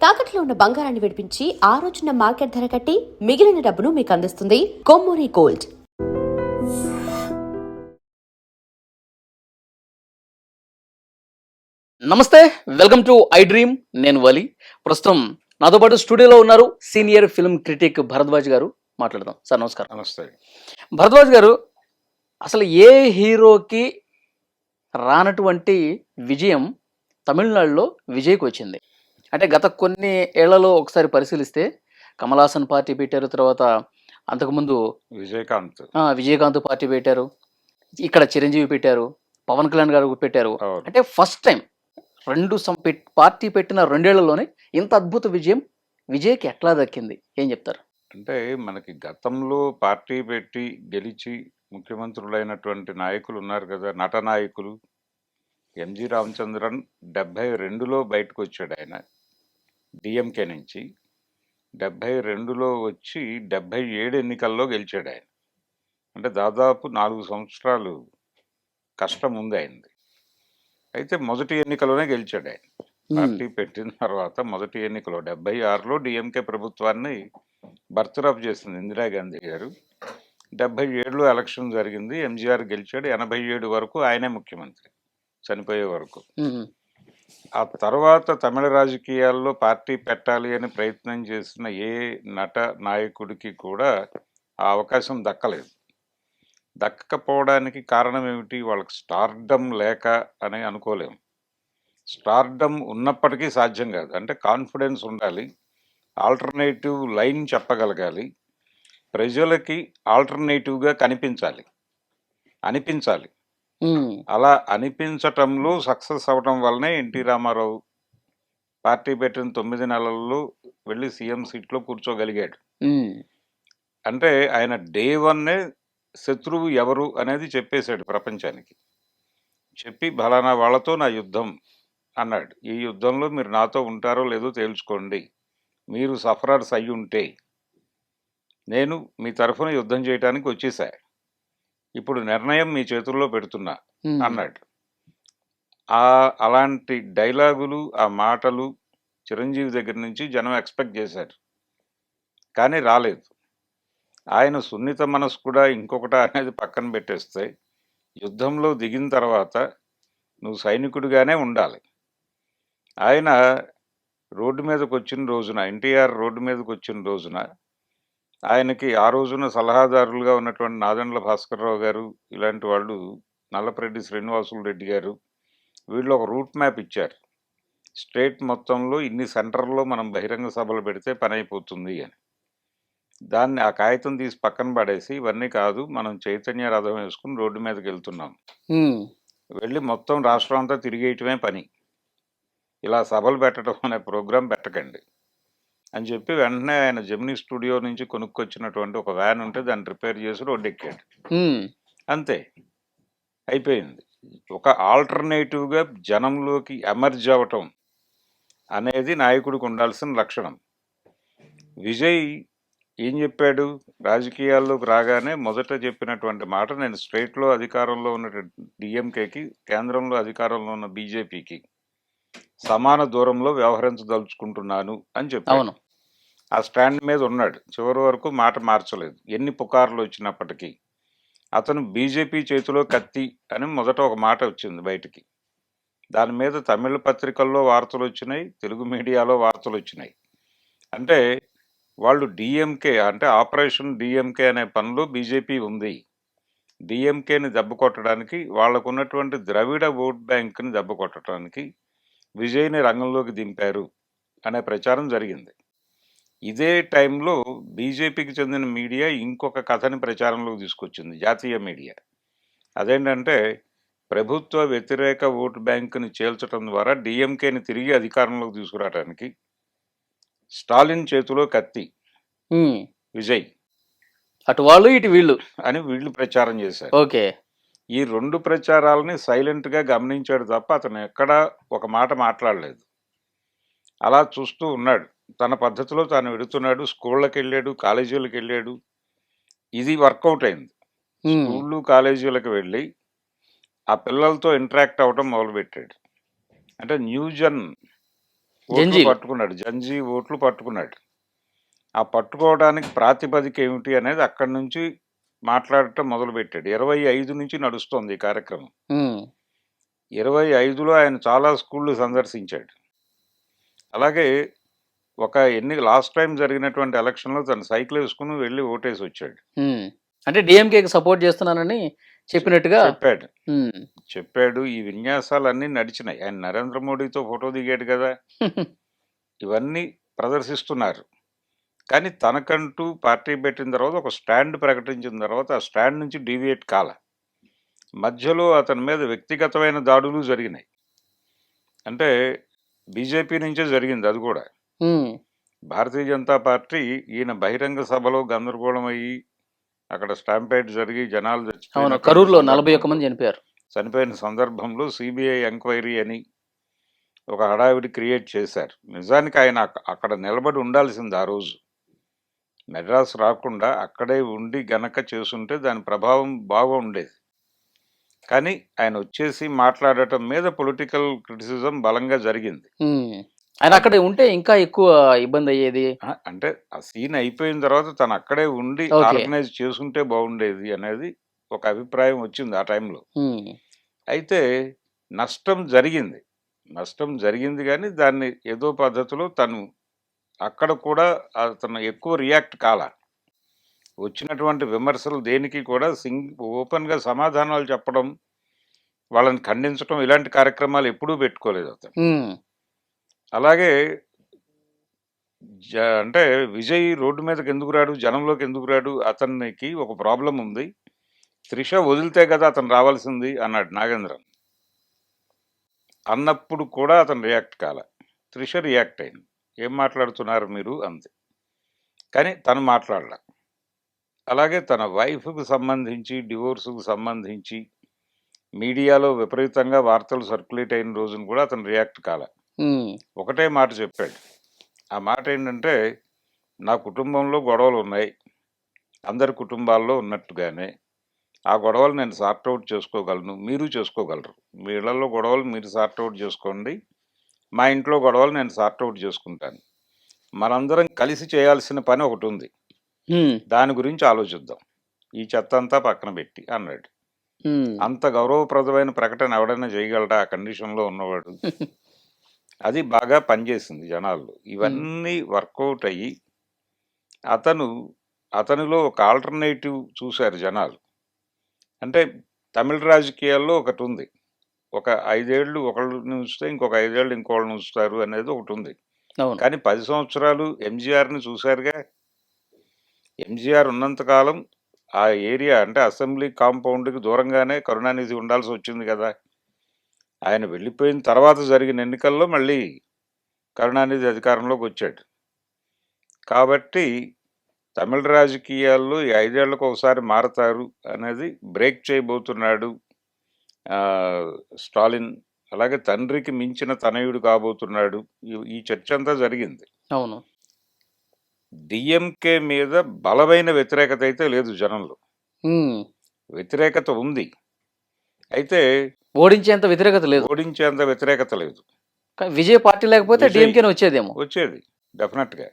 తాకట్లో ఉన్న బంగారాన్ని విడిపించి ఆ రోజున మార్కెట్ ధర కట్టి మిగిలిన డబ్బును మీకు అందిస్తుంది కొమ్మూరి గోల్డ్. నమస్తే, వెల్కమ్ టు ఐ డ్రీమ్. నేను వలి. ప్రస్తుతం నాతో పాటు స్టూడియోలో ఉన్నారు సీనియర్ ఫిల్మ్ క్రిటిక్ భరద్వాజ్ గారు. మాట్లాడదాం సార్. నమస్కారం. నమస్తే. భరద్వాజ్ గారు, అసలు ఏ హీరోకి రానటువంటి విజయం తమిళనాడులో విజయ్కి వచ్చింది? అంటే గత కొన్ని ఏళ్లలో ఒకసారి పరిశీలిస్తే కమల్ హాసన్ పార్టీ పెట్టారు, తర్వాత అంతకుముందు విజయకాంత్ పార్టీ పెట్టారు, ఇక్కడ చిరంజీవి పెట్టారు, పవన్ కళ్యాణ్ గారు పెట్టారు. అంటే ఫస్ట్ టైం పార్టీ పెట్టిన 2 ఏళ్లలోనే ఇంత అద్భుత విజయం విజయ్కి ఎట్లా దక్కింది? ఏం చెప్తారు? అంటే మనకి గతంలో పార్టీ పెట్టి గెలిచి ముఖ్యమంత్రులైనటువంటి నాయకులు ఉన్నారు కదా, నట నాయకులు. ఎంజి రామచంద్రన్ 72లో బయటకు వచ్చాడు. ఆయన డిఎంకే నుంచి 72లో వచ్చి 77 ఎన్నికల్లో గెలిచాడు ఆయన. అంటే దాదాపు 4 సంవత్సరాలు కష్టం ఉంది ఆయనది. అయితే మొదటి ఎన్నికలోనే గెలిచాడు ఆయన. పార్టీ పెట్టిన తర్వాత మొదటి ఎన్నికలో 76లో డిఎంకే ప్రభుత్వాన్ని బర్తరఫ్ చేసింది ఇందిరాగాంధీ గారు. 77లో ఎలక్షన్ జరిగింది, ఎంజీఆర్ గెలిచాడు. 87 వరకు ఆయనే ముఖ్యమంత్రి, చనిపోయే వరకు. ఆ తర్వాత తమిళ రాజకీయాల్లో పార్టీ పెట్టాలి అని ప్రయత్నం చేసిన ఏ నట నాయకుడికి కూడా ఆ అవకాశం దక్కలేదు. దక్కకపోవడానికి కారణం ఏమిటి? వాళ్ళకి స్టార్డమ్ లేక అని అనుకోలేము. స్టార్డమ్ ఉన్నప్పటికీ సాధ్యం కాదు. అంటే కాన్ఫిడెన్స్ ఉండాలి, ఆల్టర్నేటివ్ లైన్ చెప్పగలగాలి, ప్రజలకి ఆల్టర్నేటివ్గా అనిపించాలి. అలా అనిపించటంలో సక్సెస్ అవడం వల్లనే ఎన్టీ రామారావు పార్టీ పెట్టిన 9 నెలల్లో వెళ్ళి సీఎం సీట్లో కూర్చోగలిగాడు. అంటే ఆయన డే 1 శత్రువు ఎవరు అనేది చెప్పేశాడు ప్రపంచానికి. చెప్పి ఫలానా వాళ్ళతో నా యుద్ధం అన్నాడు. ఈ యుద్ధంలో మీరు నాతో ఉంటారో లేదో తేల్చుకోండి. మీరు సఫరర్స్ అయి ఉంటే నేను మీ తరఫున యుద్ధం చేయడానికి వచ్చేసా. ఇప్పుడు నిర్ణయం మీ చేతుల్లో పెడుతున్నా అన్నాడు. అలాంటి డైలాగులు, ఆ మాటలు చిరంజీవి దగ్గర నుంచి జనం ఎక్స్పెక్ట్ చేశారు, కానీ రాలేదు. ఆయన సున్నిత మనసు కూడా ఇంకొకట అనేది పక్కన పెట్టేస్తే, యుద్ధంలో దిగిన తర్వాత నువ్వు సైనికుడిగానే ఉండాలి. ఆయన రోడ్డు మీదకి వచ్చిన రోజున, ఎన్టీఆర్ రోడ్డు మీదకి వచ్చిన రోజున, ఆయనకి ఆ రోజున సలహాదారులుగా ఉన్నటువంటి నాదెండ్ల భాస్కర్రావు గారు, ఇలాంటి వాళ్ళు, నల్లపరెడ్డి శ్రీనివాసులు రెడ్డి గారు, వీళ్ళు ఒక రూట్ మ్యాప్ ఇచ్చారు. స్టేట్ మొత్తంలో ఇన్ని సెంటర్లో మనం బహిరంగ సభలు పెడితే పని అయిపోతుంది అని. దాన్ని ఆ కాగితం తీసి పక్కన పడేసి, ఇవన్నీ కాదు, మనం చైతన్య రథం వేసుకుని రోడ్డు మీదకి వెళ్తున్నాం, వెళ్ళి మొత్తం రాష్ట్రం అంతా తిరిగేయటమే పని, ఇలా సభలు పెట్టడం అనే ప్రోగ్రాం పెట్టకండి అని చెప్పి వెంటనే ఆయన జెమినీ స్టూడియో నుంచి కొనుక్కొచ్చినటువంటి ఒక వ్యాన్ ఉంటే దాన్ని రిపేర్ చేసి రోడ్డు ఎక్కాడు. అంతే, అయిపోయింది. ఒక ఆల్టర్నేటివ్గా జనంలోకి ఎమర్జ్ అవ్వటం అనేది నాయకుడికి ఉండాల్సిన లక్షణం. విజయ్ ఏం చెప్పాడు? రాజకీయాల్లోకి రాగానే మొదట చెప్పినటువంటి మాట, నేను స్టేట్లో అధికారంలో ఉన్న డిఎంకేకి, కేంద్రంలో అధికారంలో ఉన్న బీజేపీకి సమాన దూరంలో వ్యవహరించదలుచుకుంటున్నాను అని చెప్పాను. ఆ స్టాండ్ మీద ఉన్నాడు. చివరి వరకు మాట మార్చలేదు. ఎన్ని పుకార్లు వచ్చినప్పటికీ అతను బీజేపీ చేతిలో కత్తి అని మొదట ఒక మాట వచ్చింది బయటికి. దాని మీద తమిళ పత్రికల్లో వార్తలు వచ్చినాయి, తెలుగు మీడియాలో వార్తలు వచ్చినాయి. అంటే వాళ్ళు డిఎంకే, అంటే ఆపరేషన్ డిఎంకే అనే పనిలో బీజేపీ ఉంది. డిఎంకేని దెబ్బ కొట్టడానికి, వాళ్ళకున్నటువంటి ద్రవిడ ఓట్ బ్యాంక్ని దెబ్బ కొట్టడానికి విజయ్ని రంగంలోకి దింపారు అనే ప్రచారం జరిగింది. ఇదే టైంలో బీజేపీకి చెందిన మీడియా ఇంకొక కథని ప్రచారంలోకి తీసుకొచ్చింది, జాతీయ మీడియా. అదేంటంటే, ప్రభుత్వ వ్యతిరేక ఓటు బ్యాంకుని చేల్చడం ద్వారా డిఎంకేని తిరిగి అధికారంలోకి తీసుకురావడానికి స్టాలిన్ చేతిలో కత్తి విజయ్, అటు వాళ్ళు ఇటు వీళ్ళు అని వీళ్ళు ప్రచారం చేశారు. ఓకే. ఈ 2 ప్రచారాలని సైలెంట్గా గమనించాడు తప్ప అతను ఎక్కడా ఒక మాట మాట్లాడలేదు. అలా చూస్తూ ఉన్నాడు. తన పద్ధతిలో తాను వెడుతున్నాడు. స్కూళ్ళకి వెళ్ళాడు, కాలేజీలకు వెళ్ళాడు. ఇది వర్కౌట్ అయింది. స్కూళ్ళు కాలేజీలకు వెళ్ళి ఆ పిల్లలతో ఇంటరాక్ట్ అవ్వటం మొదలుపెట్టాడు. అంటే న్యూజన్ ఓట్లు జంజీలు. పట్టుకున్నాడు, జంజీ ఓట్లు పట్టుకున్నాడు. ఆ పట్టుకోవడానికి ప్రాతిపదిక ఏమిటి అనేది అక్కడి నుంచి మాట్లాడటం మొదలుపెట్టాడు. 25 నుంచి నడుస్తోంది ఈ కార్యక్రమం. ఉమ్, 25లో ఆయన చాలా స్కూళ్ళు సందర్శించాడు. అలాగే లాస్ట్ టైం జరిగినటువంటి ఎలక్షన్లో తను సైకిల్ వేసుకుని వెళ్ళి ఓటేసి వచ్చాడు. ఉమ్. అంటే డిఎంకేకి సపోర్ట్ చేస్తున్నానని చెప్పినట్టుగా. చెప్పాడు ఉమ్. చెప్పాడు ఈ విన్యాసాలన్నీ నడిచినాయి. ఆయన నరేంద్ర మోడీతో ఫోటో దిగాడు కదా, ఇవన్నీ ప్రదర్శిస్తున్నారు. కానీ తనకంటూ పార్టీ పెట్టిన తర్వాత ఒక స్టాండ్ ప్రకటించిన తర్వాత ఆ స్టాండ్ నుంచి డీవియేట్ కాల. మధ్యలో అతని మీద వ్యక్తిగతమైన దాడులు జరిగినాయి. అంటే బీజేపీ నుంచే జరిగింది అది కూడా. ఉమ్, భారతీయ జనతా పార్టీ ఈయన బహిరంగ సభలో గందరగోళం అయ్యి అక్కడ స్టాంపేడ్ జరిగి జనాలు అవును, చచ్చిపోయినటువంటి కరూరులో 41 సందర్భంలో- మంది చనిపోయారు. చనిపోయిన సందర్భంలో సిబిఐ ఎంక్వైరీ అని ఒక హడావిడి క్రియేట్ చేశారు. నిజానికి ఆయన అక్కడ నిలబడి ఉండాల్సింది ఆ రోజు. మెడ్రాస్ రాకుండా అక్కడే ఉండి గనక చేసుంటే దాని ప్రభావం బాగా ఉండేది. కానీ ఆయన వచ్చేసి మాట్లాడటం మీద పొలిటికల్ క్రిటిసిజం బలంగా జరిగింది. ఉమ్. ఆయన అక్కడ ఉంటే ఇంకా ఎక్కువ ఇబ్బంది అయ్యేది. అంటే ఆ సీన్ అయిపోయిన తర్వాత తను అక్కడే ఉండి ఓకే. ఆర్గనైజ్ చేసుంటే బాగుండేది అనేది ఒక అభిప్రాయం వచ్చింది ఆ టైంలో. ఉమ్, అయితే నష్టం జరిగింది కానీ దాన్ని ఏదో పద్ధతిలో తను అక్కడ కూడా అతను ఎక్కువ రియాక్ట్ కాల. వచ్చినటువంటి విమర్శలు దేనికి కూడా ఓపెన్గా సమాధానాలు చెప్పడం, వాళ్ళని ఖండించడం, ఇలాంటి కార్యక్రమాలు ఎప్పుడూ పెట్టుకోలేదు అతను. ఉమ్, అలాగే అంటే విజయ్ రోడ్డు మీదకి ఎందుకు రాడు, జనంలోకి ఎందుకు రాడు, అతనికి ఒక ప్రాబ్లం ఉంది, త్రిష వదిలితే కదా అతను రావాల్సింది అన్నాడు నాగేంద్రన్. అన్నప్పుడు కూడా అతను రియాక్ట్ కాల. త్రిష రియాక్ట్ అయింది. ఏం మాట్లాడుతున్నారు మీరు అంది. కానీ తను మాట్లాడలే. అలాగే తన వైఫ్కు సంబంధించి డివోర్స్కు సంబంధించి మీడియాలో విపరీతంగా వార్తలు సర్క్యులేట్ అయిన రోజున కూడా అతను రియాక్ట్ కాల. ఉమ్, ఒకటే మాట చెప్పాడు. ఆ మాట ఏంటంటే, నా కుటుంబంలో గొడవలు ఉన్నాయి, అందరి కుటుంబాల్లో ఉన్నట్టుగానే ఆ గొడవలు నేను సార్ట్అవుట్ చేసుకోగలను, మీరు చేసుకోగలరు. మీ ఇళ్లలో గొడవలు మీరు సార్ట్అవుట్ చేసుకోండి, మా ఇంట్లో గొడవలు నేను సార్ట్అవుట్ చేసుకుంటాను. మనందరం కలిసి చేయాల్సిన పని ఒకటి ఉంది, ఉమ్, దాని గురించి ఆలోచిద్దాం, ఈ చెత్త అంతా పక్కన పెట్టి అన్నాడు. ఉమ్. అంత గౌరవప్రదమైన ప్రకటన ఎవడైనా చేయగలడా ఆ కండిషన్లో ఉన్నవాడు? అది బాగా పనిచేసింది జనాల్లో. ఇవన్నీ వర్కౌట్ అయ్యి అతనిలో ఒక ఆల్టర్నేటివ్ చూశారు జనాలు. అంటే తమిళ రాజకీయాల్లో ఒకటి ఉంది, ఒక 5 ఏళ్ళు ఒకళ్ళని ఉంచితే ఇంకొక 5 ఏళ్ళు ఇంకోళ్ళని ఉంచుతారు అనేది ఒకటి ఉంది. అవును. కానీ 10 సంవత్సరాలు ఎంజీఆర్ని చూశారుగా. ఎంజీఆర్ ఉన్నంతకాలం ఆ ఏరియా అంటే అసెంబ్లీ కాంపౌండ్కి దూరంగానే కరుణానిధి ఉండాల్సి వచ్చింది కదా. ఆయన వెళ్ళిపోయిన తర్వాత జరిగిన ఎన్నికల్లో మళ్ళీ కరుణానిధి అధికారంలోకి వచ్చాడు. కాబట్టి తమిళ రాజకీయాల్లో ఈ 5 ఏళ్లకు ఒకసారి మారతారు అనేది బ్రేక్ చేయబోతున్నాడు స్టాలిన్. అలాగే తండ్రికి మించిన తనయుడు కాబోతున్నాడు. ఈ చర్చ అంతా జరిగింది. అవును. డిఎంకే మీద బలమైన వ్యతిరేకత అయితే లేదు జనంలో. ఉమ్. వ్యతిరేకత ఉంది, అయితే ఓడించేంత వ్యతిరేకత లేదు. ఓడించేంత వ్యతిరేకత లేదు. కానీ విజయ్ పార్టీ లేకపోతే విజయ్ డిఎంకే వచ్చేదేమో. వచ్చేది డెఫినెట్గా.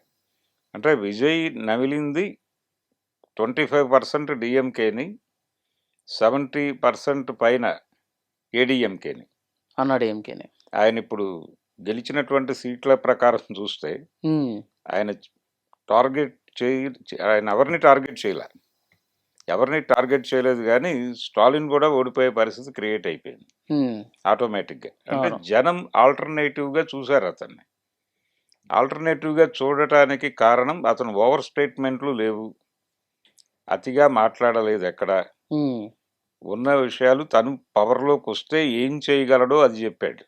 అంటే విజయ్ నమిలింది 25% డిఎంకేని, 70% పైన ఏడిఎంకేని అన్నాడు డిఎంకేని. ఆయన ఇప్పుడు గెలిచినటువంటి సీట్ల ప్రకారం చూస్తే ఉమ్, ఆయన ఆయన ఎవరిని టార్గెట్ చేయలేదు కానీ స్టాలిన్ కూడా ఓడిపోయే పరిస్థితి క్రియేట్ అయిపోయింది ఉమ్, ఆటోమేటిక్గా. అంటే అవును. జనం ఆల్టర్నేటివ్గా చూశారు అతన్ని. ఆల్టర్నేటివ్గా చూడటానికి కారణం అతను ఓవర్ స్టేట్మెంట్లు లేవు, అతిగా మాట్లాడలేదు ఎక్కడ. ఉమ్, ఉన్న విషయాలు తను పవర్లోకి వస్తే ఏం చేయగలడో అది చెప్పాడు.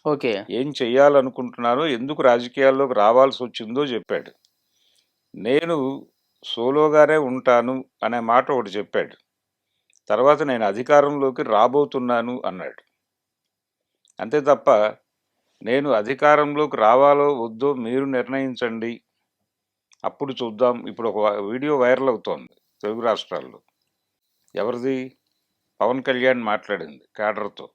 ఓకే. ఏం చెయ్యాలనుకుంటున్నారో, ఎందుకు రాజకీయాల్లోకి రావాల్సి వచ్చిందో చెప్పాడు. నేను సోలోగానే ఉంటాను అనే మాట ఒకటి చెప్పాడు. తర్వాత నేను అధికారంలోకి రాబోతున్నాను అన్నాడు. అంతే తప్ప నేను అధికారంలోకి రావాలో వద్దో మీరు నిర్ణయించండి, అప్పుడు చూద్దాం. ఇప్పుడు ఒక వీడియో వైరల్ అవుతోంది తెలుగు రాష్ట్రాల్లో. ఎవరిది? పవన్ కళ్యాణ్ మాట్లాడింది క్యాడర్తో.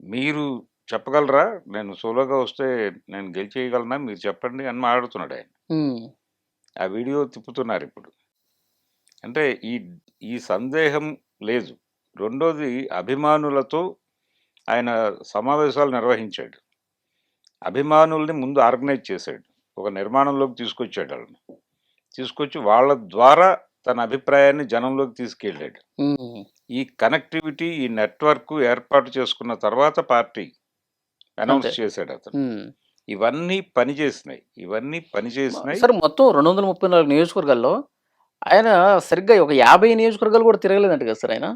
మీరు చెప్పగలరా? నేను సోలోగా వస్తే నేను గెలిచేయగలనా? మీరు చెప్పండి అని మాట్లాడుతున్నాడు ఆయన. ఉమ్, ఆ వీడియో తిప్పుతున్నారు ఇప్పుడు. అంటే ఈ ఈ సందేహం లేదు. రెండోది అభిమానులతో ఆయన సమావేశాలు నిర్వహించాడు. అభిమానుల్ని ముందు ఆర్గనైజ్ చేశాడు. ఒక నిర్మాణంలోకి తీసుకొచ్చాడు వాళ్ళని. తీసుకొచ్చి వాళ్ళ ద్వారా తన అభిప్రాయాన్ని జనంలోకి తీసుకెళ్ళాడు. ఉమ్, ఈ కనెక్టివిటీ, ఈ నెట్వర్క్ ఏర్పాటు చేసుకున్న తర్వాత పార్టీ అనౌన్స్ అంతే. చేశాడు అతను. ఉమ్. ఇవన్నీ పనిచేసినాయి. సార్ మొత్తం 234 నియోజకవర్గాల్లో ఆయన సరిగ్గా ఒక 50 నియోజకవర్గాలు కూడా తిరగలేదంట కదా సార్ ఆయన.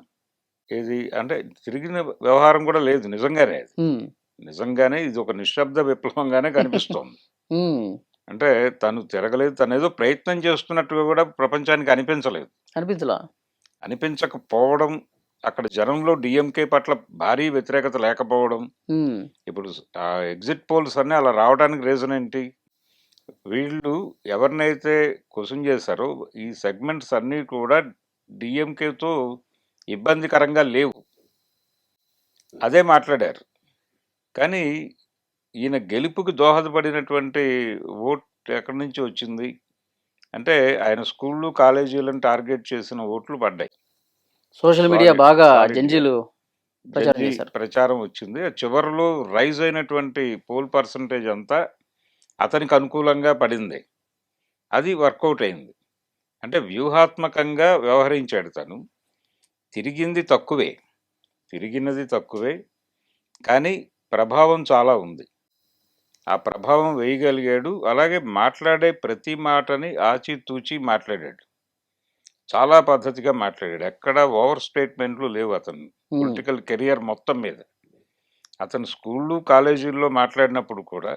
ఏది అంటే తిరిగిన వ్యవహారం కూడా లేదు నిజంగానే. అది ఉమ్, నిజంగానే ఇది ఒక నిశ్శబ్ద విప్లవంగానే కనిపిస్తోంది. ఉమ్, అంటే తను తిరగలేదు, తను ఏదో ప్రయత్నం చేస్తున్నట్టుగా కూడా ప్రపంచానికి అనిపించలేదు. అనిపించలా. అనిపించకపోవడం, అక్కడ జనంలో డిఎంకే పట్ల భారీ వ్యతిరేకత లేకపోవడం. ఉమ్, ఇప్పుడు ఆ ఎగ్జిట్ పోల్స్ అన్నీ అలా రావడానికి రీజన్ ఏంటి? వీళ్ళు ఎవరినైతే క్వశ్చన్ చేశారో ఈ సెగ్మెంట్స్ అన్నీ కూడా డిఎంకేతో ఇబ్బందికరంగా లేవు, అదే మాట్లాడారు. కానీ ఈయన గెలుపుకి దోహదపడినటువంటి ఓట్ ఎక్కడి నుంచి వచ్చింది అంటే ఆయన స్కూళ్ళు కాలేజీలను టార్గెట్ చేసిన ఓట్లు పడ్డాయి. సోషల్ మీడియా Solid- బాగా solid జంజీలు ప్రచారం జడ్జి చేశారు. ప్రచారం వచ్చింది. చివరిలో రైజ్ అయినటువంటి పోల్ పర్సంటేజ్ అంతా అతనికి అనుకూలంగా పడింది. అది వర్కౌట్ అయింది. అంటే వ్యూహాత్మకంగా వ్యవహరించాడు తను. తిరిగినది తక్కువే, కానీ ప్రభావం చాలా ఉంది. ఆ ప్రభావం వేయగలిగాడు. అలాగే మాట్లాడే ప్రతి మాటని ఆచితూచి మాట్లాడాడు. చాలా పద్ధతిగా మాట్లాడాడు. ఎక్కడ ఓవర్ స్టేట్మెంట్లు లేవు అతను పొలిటికల్ కెరియర్ మొత్తం మీద. అతను స్కూళ్ళు కాలేజీల్లో మాట్లాడినప్పుడు కూడా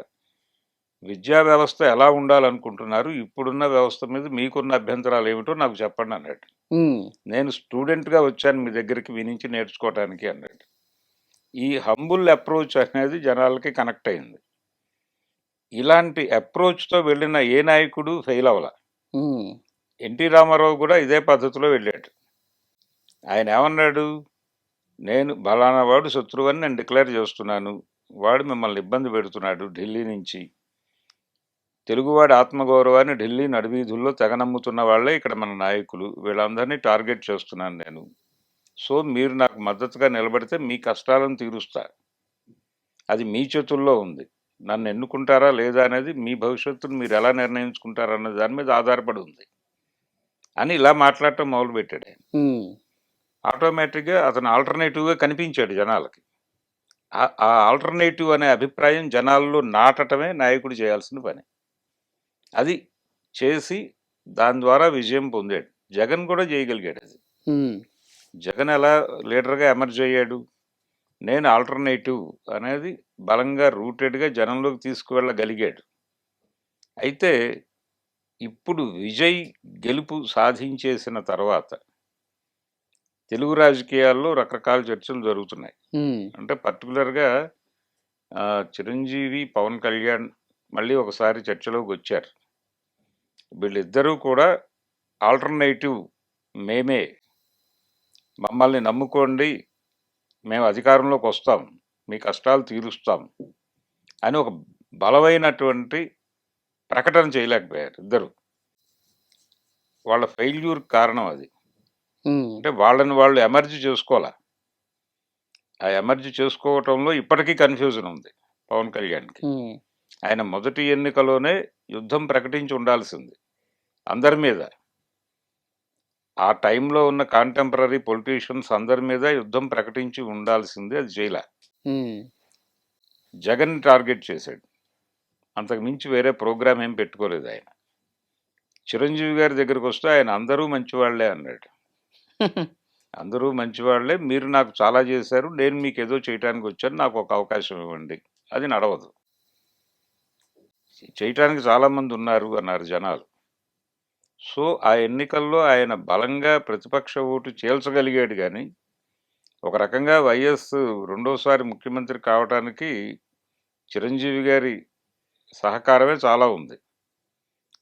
విద్యా వ్యవస్థ ఎలా ఉండాలనుకుంటున్నారు, ఇప్పుడున్న వ్యవస్థ మీద మీకున్న అభ్యంతరాలు ఏమిటో నాకు చెప్పండి అన్నాడు. ఉమ్, నేను స్టూడెంట్గా వచ్చాను మీ దగ్గరికి వినించి నేర్చుకోవడానికి అన్నాడు. ఈ హంబుల్ అప్రోచ్ అనేది జనాలకి కనెక్ట్ అయింది. ఇలాంటి అప్రోచ్తో వెళ్ళిన ఏ నాయకుడు ఫెయిల్ అవ్వాల. ఉమ్, ఎన్టీ రామారావు కూడా ఇదే పద్ధతిలో వెళ్ళాడు. ఆయన ఏమన్నాడు? నేను బలానా వాడు శత్రువు అని నేను డిక్లేర్ చేస్తున్నాను, వాడు మిమ్మల్ని ఇబ్బంది పెడుతున్నాడు ఢిల్లీ నుంచి, తెలుగువాడి ఆత్మగౌరవాన్ని ఢిల్లీ నడివీధుల్లో తెగనమ్ముతున్న వాళ్ళే ఇక్కడ మన నాయకులు, వీళ్ళందరినీ టార్గెట్ చేస్తున్నాను నేను. సో మీరు నాకు మద్దతుగా నిలబడితే మీ కష్టాలను తీరుస్తా, అది మీ చేతుల్లో ఉంది, నన్ను ఎన్నుకుంటారా లేదా అనేది మీ భవిష్యత్తును మీరు ఎలా నిర్ణయించుకుంటారన్న దాని మీద ఆధారపడి ఉంది అని ఇలా మాట్లాడటం మొదలుపెట్టాడు ఆయన. ఉమ్, ఆటోమేటిక్గా అతను ఆల్టర్నేటివ్గా కనిపించాడు జనాలకి. ఆ ఆల్టర్నేటివ్ అనే అభిప్రాయం జనాల్లో నాటటమే నాయకుడు చేయాల్సిన పని. అది చేసి దాని ద్వారా విజయం పొందాడు. జగన్ కూడా చేయగలిగాడు అది. ఉమ్, జగన్ ఎలా లీడర్గా ఎమర్జ్ అయ్యాడు? నేను ఆల్టర్నేటివ్ అనేది బలంగా రూటెడ్గా జనంలోకి తీసుకువెళ్ళగలిగాడు. అయితే ఇప్పుడు విజయ్ గెలుపు సాధించేసిన తర్వాత తెలుగు రాజకీయాల్లో రకరకాల చర్చలు జరుగుతున్నాయి. ఉమ్, అంటే పర్టికులర్గా చిరంజీవి, పవన్ కళ్యాణ్ మళ్ళీ ఒకసారి చర్చలోకి వచ్చారు. వీళ్ళిద్దరూ కూడా ఆల్టర్నేటివ్ మేమే, మమ్మల్ని నమ్ముకోండి, మేము అధికారంలోకి వస్తాం, మీ కష్టాలు తీరుస్తాం అని ఒక బలమైనటువంటి ప్రకటన చేయలేకపోయారు ఇద్దరు. వాళ్ళ ఫెయిల్యూర్ కారణం అది. ఉమ్, అంటే వాళ్ళని వాళ్ళు ఎమర్జీ చేసుకోవాలా. ఆ ఎమర్జీ చేసుకోవటంలో ఇప్పటికీ కన్ఫ్యూజన్ ఉంది పవన్ కళ్యాణ్కి. ఉమ్, ఆయన మొదటి ఎన్నికలోనే యుద్ధం ప్రకటించి ఉండాల్సింది అందరి మీద. ఆ టైంలో ఉన్న కాంటెంపరీ పొలిటీషియన్స్ అందరి మీద యుద్ధం ప్రకటించి ఉండాల్సింది, అది చేయలే. ఉమ్, జగన్ టార్గెట్ చేశాడు. అంతకు మించి వేరే ప్రోగ్రామ్ ఏం పెట్టుకోలేదు ఆయన. చిరంజీవి గారి దగ్గరికి వస్తే ఆయన అందరూ మంచివాళ్లే అన్నాడు. అందరూ మంచివాళ్లే, మీరు నాకు చాలా చేశారు, నేను మీకు ఏదో చేయటానికి వచ్చాను, నాకు ఒక అవకాశం ఇవ్వండి. అది నడవదు. చేయటానికి చాలామంది ఉన్నారు అన్నారు జనాలు. సో ఆ ఎన్నికల్లో ఆయన బలంగా ప్రతిపక్ష ఓటు చేల్చగలిగాడు. కానీ ఒక రకంగా వైఎస్ రెండోసారి ముఖ్యమంత్రి కావటానికి చిరంజీవి గారి సహకారమే చాలా ఉంది.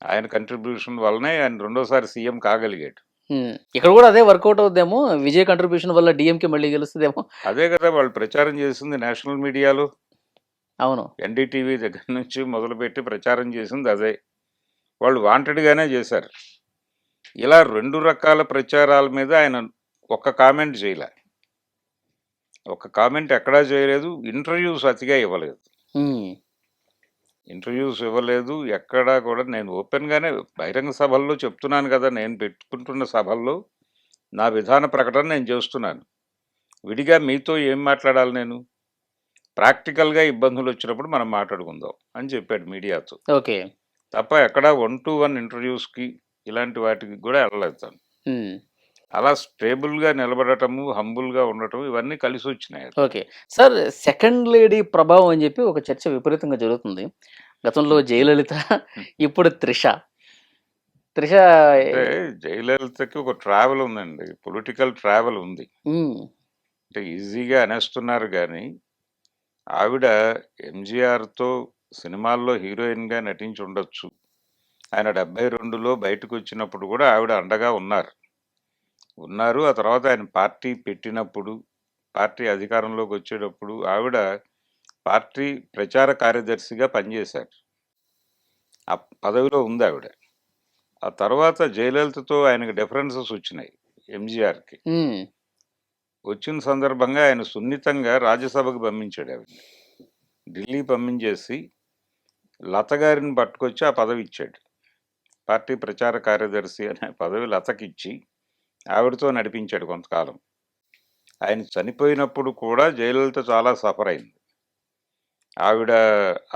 ఆయన కంట్రిబ్యూషన్ వల్లనే ఆయన రెండోసారి సీఎం కాగలిగాడు. ఇక్కడ కూడా అదే వర్కౌట్ అవుద్దేమో, విజయ్ కంట్రిబ్యూషన్ వల్ల డిఎంకే మళ్ళీ గెలుస్తుందేమో. అదే కదా వాళ్ళు ప్రచారం చేసింది నేషనల్ మీడియాలో. అవును. ఎన్డీటీవీ దగ్గర నుంచి మొదలుపెట్టి ప్రచారం చేసింది అదే. వాళ్ళు వాంటెడ్గానే చేశారు. ఇలా 2 రకాల ప్రచారాల మీద ఆయన ఒక్క కామెంట్ చేయలే. ఒక్క కామెంట్ ఎక్కడా చేయలేదు. ఇంటర్వ్యూస్ అతిగా ఇవ్వలేదు. హ్మ్. ఇంటర్వ్యూస్ ఇవ్వలేదు. ఎక్కడా కూడా నేను ఓపెన్‌గానే బహిరంగ సభల్లో చెప్తున్నాను కదా! నేను పెట్టుకుంటున్న సభల్లో నా విధాన ప్రకటన నేను చేస్తున్నాను. విడిగా మీతో ఏం మాట్లాడాలి నేను? ప్రాక్టికల్‌గా ఇబ్బందులొచ్చినప్పుడు మనం మాట్లాడుకుందాం అని చెప్పాడు మీడియాతో. ఓకే. తప్ప ఎక్కడ 1-1 ఇంటర్వ్యూస్‌కి ఇలాంటి వాటికి కూడా వెళ్ళలేదు తను. హ్మ్. అలా స్టేబుల్‌గా నిలబడటము, హంబుల్‌గా ఉండటం ఇవన్నీ కలిసొచ్చినాయి. ఓకే. సార్ సెకండ్ లేడీ ప్రభావం అని చెప్పి ఒక చర్చ విపరీతంగా జరుగుతుంది. గతంలో జయలలిత, ఇప్పుడు త్రిష. త్రిష అంటే జయలలితకి ఒక ట్రావెల్ ఉందండి. పొలిటికల్ ట్రావెల్ ఉంది. హ్మ్. అంటే ఈజీగా అనేస్తున్నారు గానీ, ఆవిడ ఎంజీఆర్‌తో సినిమాల్లో హీరోయిన్‌గా నటించుండొచ్చు. ఆయన 72లో బయటకొచ్చినప్పుడు కూడా ఆవిడ అండగా ఉన్నారు. ఆ తర్వాత ఆయన పార్టీ పెట్టినప్పుడు, పార్టీ అధికారంలోకొచ్చేటప్పుడు ఆవిడ పార్టీ ప్రచార కార్యదర్శిగా పనిచేశారు. ఆ పదవిలో ఉందావిడ. ఆ తర్వాత జయలలితతో ఆయనకి డిఫరెన్సెస్ వచ్చినాయి ఎంజీఆర్‌కి. హ్మ్. వచ్చిన సందర్భంగా ఆయన సున్నితంగా రాజ్యసభకు పంపించాడు ఆవిడని. ఢిల్లీ పంపించేసి లత గారిని పట్టుకొచ్చి ఆ పదవి ఇచ్చాడు. పార్టీ ప్రచార కార్యదర్శి అనే పదవి లతకిచ్చి ఆవిడతో నడిపించాడు కొంతకాలం. ఆయన చనిపోయినప్పుడు కూడా జయలలిత చాలా సఫర్ అయింది. ఆవిడ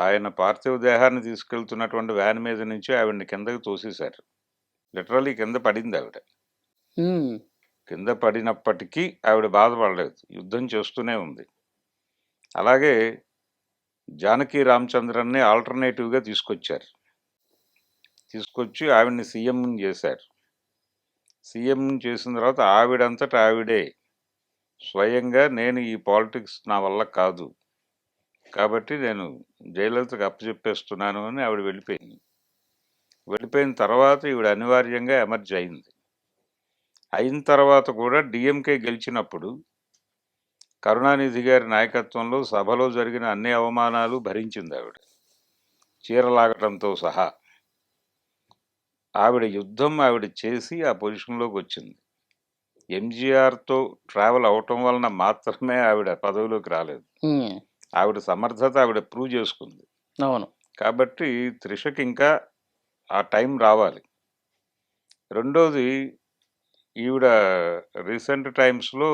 ఆయన పార్థివ దేహాన్ని తీసుకెళ్తున్నటువంటి వ్యాన్ మీద నుంచి ఆవిడని కిందకి తోసేశారు. లిటరల్లీ కింద పడింది ఆవిడ. హ్మ్. కింద పడినప్పటికీ ఆవిడ బాధపడలేదు. యుద్ధం చేస్తూనే ఉంది. అలాగే జానకి రామచంద్రన్‌ని ఆల్టర్‌నేటివ్‌గా తీసుకొచ్చారు. తీసుకొచ్చి ఆవిడని సీఎంని చేశారు. సీఎంని చేసిన తర్వాత ఆవిడంతట ఆవిడే స్వయంగా నేను ఈ పాలిటిక్స్ నా వల్ల కాదు. కాబట్టి నేను జయలలితకి అప్పజెప్పేస్తున్నాను అని ఆవిడ వెళ్ళిపోయింది. వెళ్ళిపోయిన తర్వాత ఈవిడ అనివార్యంగా ఎమర్జ్ అయింది. అయిన తర్వాత కూడా డీఎంకే గెలిచినప్పుడు కరుణానిధి గారి నాయకత్వంలో సభలో జరిగిన అన్ని అవమానాలు భరించింది ఆవిడ. చీరలాగటంతో సహా. ఆవిడ యుద్ధం ఆవిడ చేసి ఆ పొజిషన్‌లోకి వచ్చింది. ఎంజీఆర్‌తో ట్రావెల్ అవ్వటం వలన మాత్రమే ఆవిడ పదవిలోకి రాలేదు. హ్మ్. ఆవిడ సమర్థత ఆవిడ ప్రూవ్ చేసుకుంది. అవును. కాబట్టి త్రిషకి ఇంకా ఆ టైం రావాలి. రెండోది ఈవిడ రీసెంట్ టైమ్స్‌లో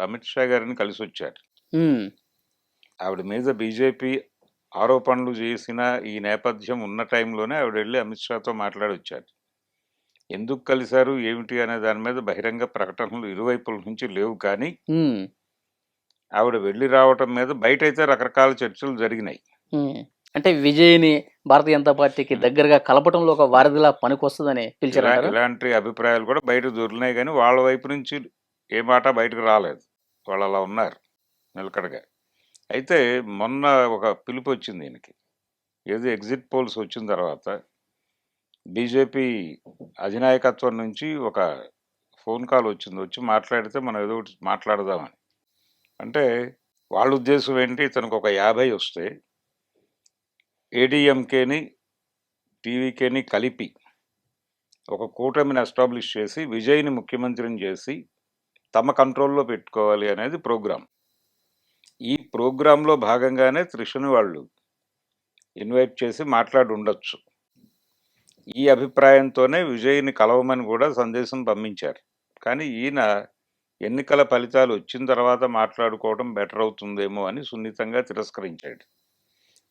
అమిత్ షా గారిని కలిసొచ్చారు. హ్మ్. ఆవిడ మీద బీజేపీ ఆరోపణలు చేసిన ఈ నేపథ్యం ఉన్న టైంలోనే ఆవిడ వెళ్ళి అమిత్ షాతో మాట్లాడొచ్చారు. ఎందుకు కలిశారు ఏమిటి అనే దాని మీద బహిరంగ ప్రకటనలు ఇరువైపుల నుంచి లేవు కానీ హ్మ్. ఆవిడ వెళ్ళి రావటం మీద బయటైతే రకరకాల చర్చలు జరిగినాయి. హ్మ్. అంటే విజయ్‌ని భారతీయ జనతా పార్టీకి దగ్గరగా కలపటంలో ఒక వారధిలా పనికొస్తదని పిలిచారంటారా? ఇలాంటి అభిప్రాయాలు కూడా బయట దొరికినాయి కానీ వాళ్ళ వైపు నుంచి ఏ మాట బయటకు రాలేదు. వాళ్ళు అలా ఉన్నారు నిలకడగా. అయితే మొన్న ఒక పిలుపు వచ్చింది ఈయనకి. ఏదో ఎగ్జిట్ పోల్స్ వచ్చిన తర్వాత బీజేపీ అధినాయకత్వం నుంచి ఒక ఫోన్ కాల్ వచ్చింది. వచ్చి మాట్లాడితే మనం ఏదో ఒకటి మాట్లాడదామని. అంటే వాళ్ళ ఉద్దేశం ఏంటి, ఇతనికి ఒక 50 వస్తే ఏడీఎంకేని, టీవీకేని కలిపి ఒక కూటమిని ఎస్టాబ్లిష్ చేసి విజయ్‌ని ముఖ్యమంత్రిని చేసి తమ కంట్రోల్‌లో పెట్టుకోవాలి అనేది ప్రోగ్రామ్. ఈ ప్రోగ్రామ్‌లో భాగంగానే త్రిషను వాళ్ళు ఇన్వైట్ చేసి మాట్లాడి ఉండొచ్చు. ఈ అభిప్రాయంతోనే విజయ్‌ని కలవమని కూడా సందేశం పంపించారు. కానీ ఈయన ఎన్నికల ఫలితాలు వచ్చిన తర్వాత మాట్లాడుకోవడం బెటర్ అవుతుందేమో అని సున్నితంగా తిరస్కరించాడు.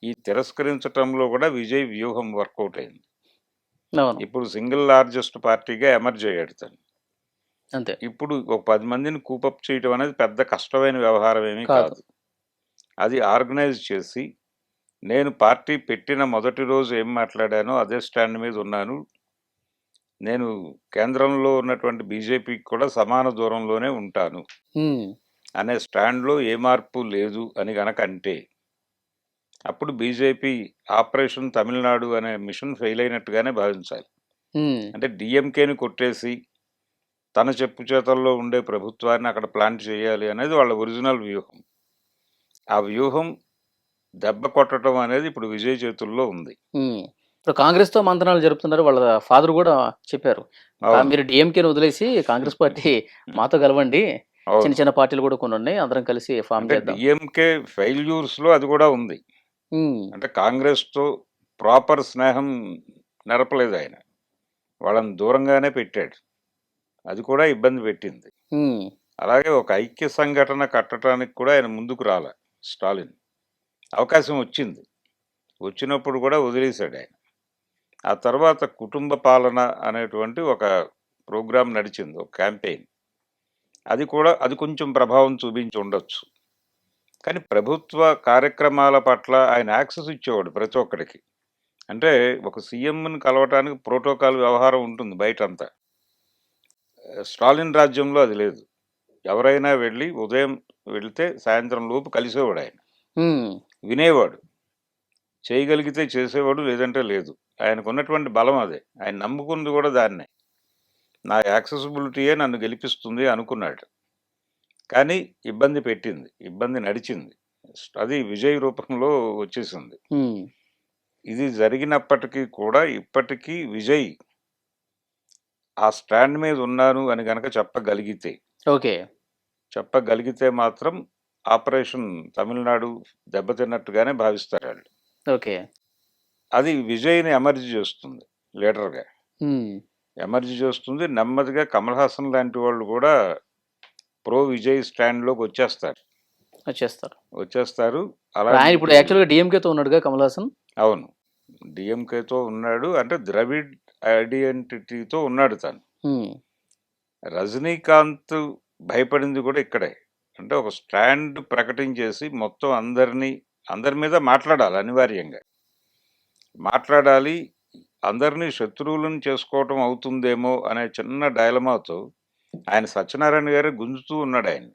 ఈ తిరస్కరించటంలో కూడా విజయ్ వ్యూహం వర్కౌట్ అయింది. అవును. ఇప్పుడు సింగిల్ లార్జెస్ట్ పార్టీగా ఎమర్జ్ అయ్యాడు తను. అంతే. ఇప్పుడు ఒక 10 మందిని కూపప్ చేయడం అనేది పెద్ద కష్టమైన వ్యవహారం ఏమీ కాదు. కాదు. అది ఆర్గనైజ్ చేసి నేను పార్టీ పెట్టిన మొదటి రోజు ఏం మాట్లాడానో అదే స్టాండ్ మీద ఉన్నాను. నేను కేంద్రంలో ఉన్నటువంటి బీజేపీకి కూడా సమాన దూరంలోనే ఉంటాను హ్మ్. అనే స్టాండ్‌లో ఏ మార్పు లేదు అని గనక అంటే, అప్పుడు బీజేపీ ఆపరేషన్ తమిళనాడు అనే మిషన్ ఫెయిల్ అయినట్టుగానే భావించాలి. హ్మ్. అంటే డీఎంకేని కొట్టేసి తన చెప్పు చేతల్లో ఉండే ప్రభుత్వాన్ని అక్కడ ప్లాంట్ చేయాలి అనేది వాళ్ళ ఒరిజినల్ వ్యూహం. ఆ వ్యూహం దెబ్బ కొట్టడం అనేది ఇప్పుడు విజయ్ చేతుల్లో ఉంది. ఇప్పుడు కాంగ్రెస్తో మంతనాలు జరుపుతున్నారు. వాళ్ళ ఫాదర్ కూడా చెప్పారు, అవును. మీరు డిఎంకేని వదిలేసి కాంగ్రెస్ పార్టీ మాతో కలవండి, చిన్న అవును. చిన్న పార్టీలు కూడా కొన్ని ఉన్నాయి, అందరం కలిసి ఫామ్ అంటే చేద్దాం. డిఎంకే ఫెయిల్యూర్స్‌లో అది కూడా ఉంది. ఉమ్, అంటే కాంగ్రెస్‌తో ప్రాపర్ స్నేహం నెరపలేదాయన. వాళ్ళని దూరంగానే పెట్టాడు. అది కూడా ఇబ్బంది పెట్టింది. ఉమ్, అలాగే ఒక ఐక్య సంఘటన కట్టడానికి కూడా ఆయన ముందుకు రాలే స్టాలిన్. అవకాశం వచ్చింది. వచ్చినప్పుడు కూడా వదిలేసాడాయన. ఆ తర్వాత కుటుంబ పాలన అనేటువంటి ఒక ప్రోగ్రామ్ నడిచింది. ఒక క్యాంపెయిన్. అది కొంచెం ప్రభావం చూపించి ఉండొచ్చు. కానీ ప్రభుత్వ కార్యక్రమాల పట్ల ఆయన యాక్సెస్ ఇచ్చేవాడు ప్రతి ఒక్కడికి. అంటే ఒక సీఎంని కలవటానికి ప్రోటోకాల్ వ్యవహారం ఉంటుంది బయటంతా. స్టాలిన్ రాజ్యంలో అది లేదు. ఎవరైనా వెళ్ళి ఉదయం వెళ్తే సాయంత్రం లోపు కలిసేవాడు ఆయన. ఉమ్, వినేవాడు. చేయగలిగితే చేసేవాడు, లేదంటే లేదు. ఆయనకున్నటువంటి బలం అదే. ఆయన నమ్ముకుంది కూడా దాన్నే. నా యాక్సెసిబిలిటీయే నన్ను గెలిపిస్తుంది అనుకున్నాడు. కానీ ఇబ్బంది పెట్టింది. ఇబ్బంది నడిచింది. అది విజయ్ రూపంలో వచ్చేసింది. ఉమ్, ఇది జరిగినప్పటికీ కూడా ఇప్పటికీ విజయ్ ఆ స్టాండ్ మీద ఉన్నాను అని గనక ఓకే. చెప్పగలిగితే మాత్రం ఆపరేషన్ తమిళనాడు దెబ్బతిన్నట్టుగానే భావిస్తారు వాళ్ళు. ఓకే. అది విజయ్ని ఎమర్జీ చేస్తుంది లీడర్గా. ఉమ్, ఎమర్జీ చేస్తుంది. నెమ్మదిగా కమల్ హాసన్ లాంటి వాళ్ళు కూడా ప్రో విజయ్ స్టాండ్లోకి వచ్చేస్తారు. వచ్చేస్తారు. ఆయన ఇప్పుడు అలాంటి యాక్చువల్గా డిఎంకేతో ఉన్నాడుగా కమల్ హాసన్. అవును. డిఎంకేతో ఉన్నాడు. అంటే ద్రవిడ్ ఐడెంటిటీతో ఉన్నాడు తను. ఉమ్, రజనీకాంత్ భయపడింది కూడా ఇక్కడే. అంటే ఒక స్టాండ్ ప్రకటించేసి మొత్తం అందరి మీద మాట్లాడాలి అనివార్యంగా. మాట్లాడాలి. అందరినీ శత్రువులను చేసుకోవటం అవుతుందేమో అనే చిన్న డైలమాతో ఆయన సత్యనారాయణ గారే గుంజుతూ ఉన్నాడు ఆయన్ని.